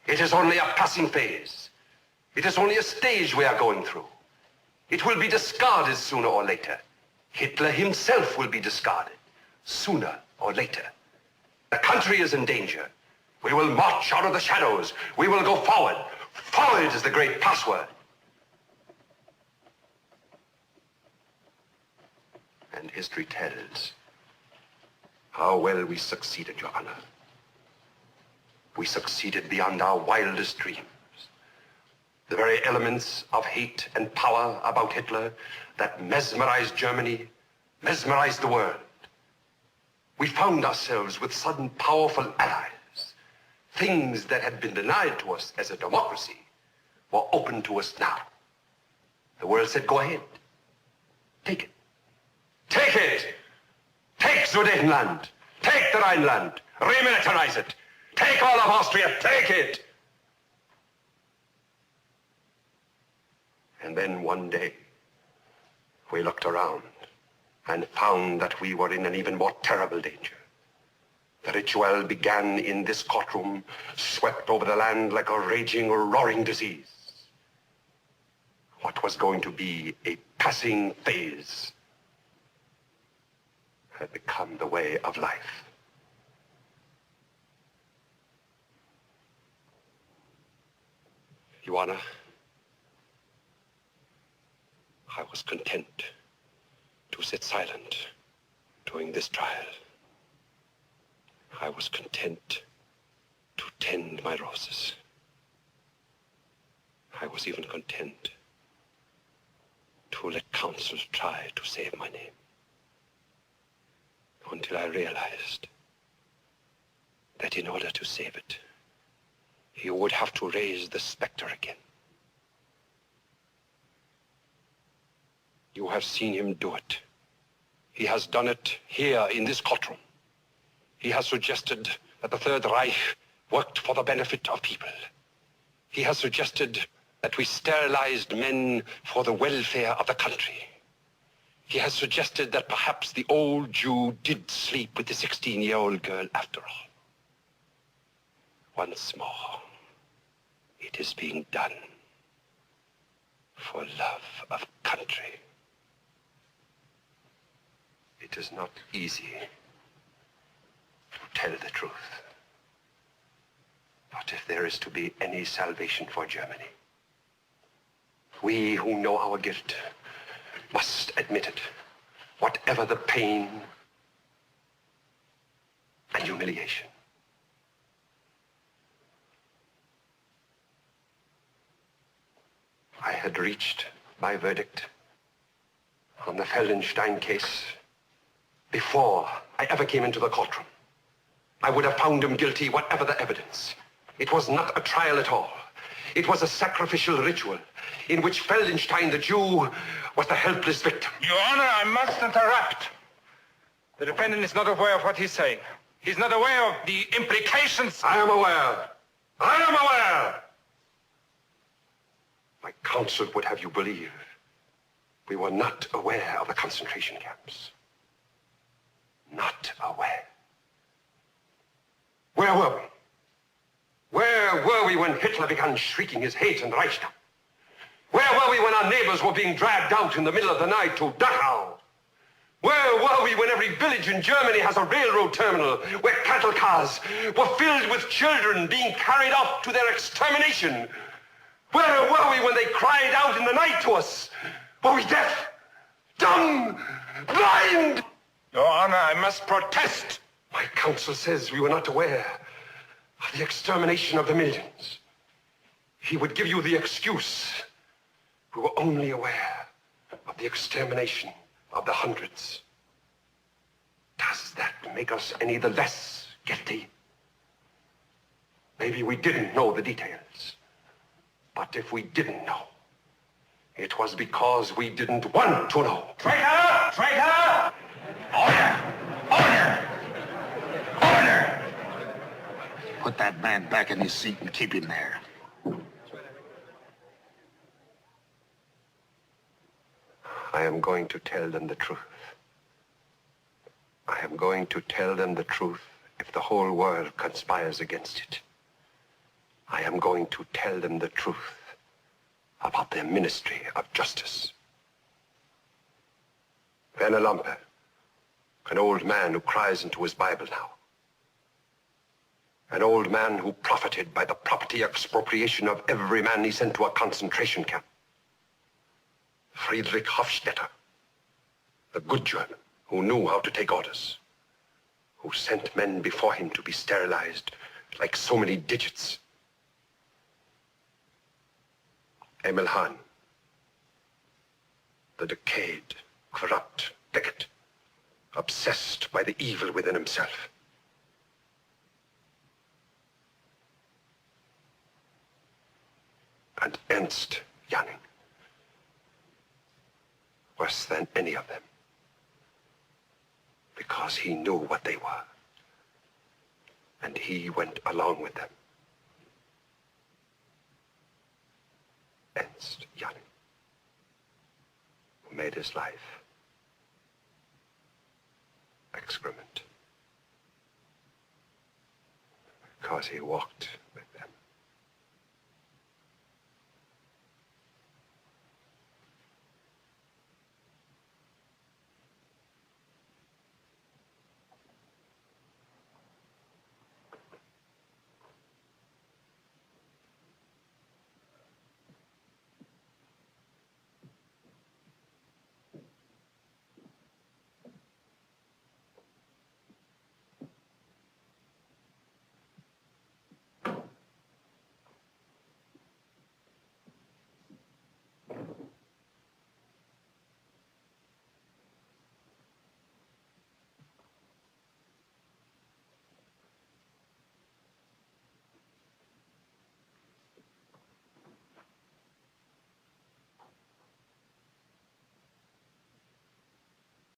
It is only a passing phase. It is only a stage we are going through. It will be discarded sooner or later. Hitler himself will be discarded sooner or later. The country is in danger. We will march out of the shadows. We will go forward. Forward is the great password. And history tells how well we succeeded, Your Honor. We succeeded beyond our wildest dreams. The very elements of hate and power about Hitler that mesmerized Germany, mesmerized the world. We found ourselves with sudden powerful allies. Things that had been denied to us as a democracy were open to us now. The world said, go ahead. Take it. Take it! Take Sudetenland! Take the Rhineland! Remilitarize it! Take all of Austria! Take it! And then one day, we looked around and found that we were in an even more terrible danger. The ritual began in this courtroom, swept over the land like a raging, roaring disease. What was going to be a passing phase had become the way of life. Your Honor, I was content to sit silent during this trial. I was content to tend my roses. I was even content to let counsel try to save my name. Until I realized that in order to save it, you would have to raise the specter again. You have seen him do it. He has done it here in this courtroom. He has suggested that the Third Reich worked for the benefit of people. He has suggested that we sterilized men for the welfare of the country. He has suggested that perhaps the old Jew did sleep with the 16-year-old girl after all. Once more, it is being done for love of country. It is not easy to tell the truth. But if there is to be any salvation for Germany, we who know our guilt must admit it, whatever the pain and humiliation. I had reached my verdict on the Feldenstein case before I ever came into the courtroom. I would have found him guilty, whatever the evidence. It was not a trial at all. It was a sacrificial ritual in which Feldenstein, the Jew, was the helpless victim. Your Honor, I must interrupt. The defendant is not aware of what he's saying. He's not aware of the implications. I am aware. I am aware. My counsel would have you believe we were not aware of the concentration camps. Not aware. Where were we? Where were we when Hitler began shrieking his hate in the Reichstag? Where were we when our neighbors were being dragged out in the middle of the night to Dachau? Where were we when every village in Germany has a railroad terminal where cattle cars were filled with children being carried off to their extermination? Where were we when they cried out in the night to us? Were we deaf? Dumb? Blind? Your Honor, I must protest. My counsel says we were not aware of the extermination of the millions. He would give you the excuse. We were only aware of the extermination of the hundreds. Does that make us any the less guilty? Maybe we didn't know the details. But if we didn't know, it was because we didn't want to know. Traitor! Traitor! Order! Order! Order! Put that man back in his seat and keep him there. I am going to tell them the truth. I am going to tell them the truth if the whole world conspires against it. I am going to tell them the truth about their ministry of justice. Werner Lampe, an old man who cries into his Bible now. An old man who profited by the property expropriation of every man he sent to a concentration camp. Friedrich Hofstetter, the good German who knew how to take orders, who sent men before him to be sterilized like so many digits. Emil Hahn, the decayed, corrupt bigot, obsessed by the evil within himself. And Ernst Janning, worse than any of them, because he knew what they were, and he went along with them. Ernst Janning, who made his life excrement, because he walked with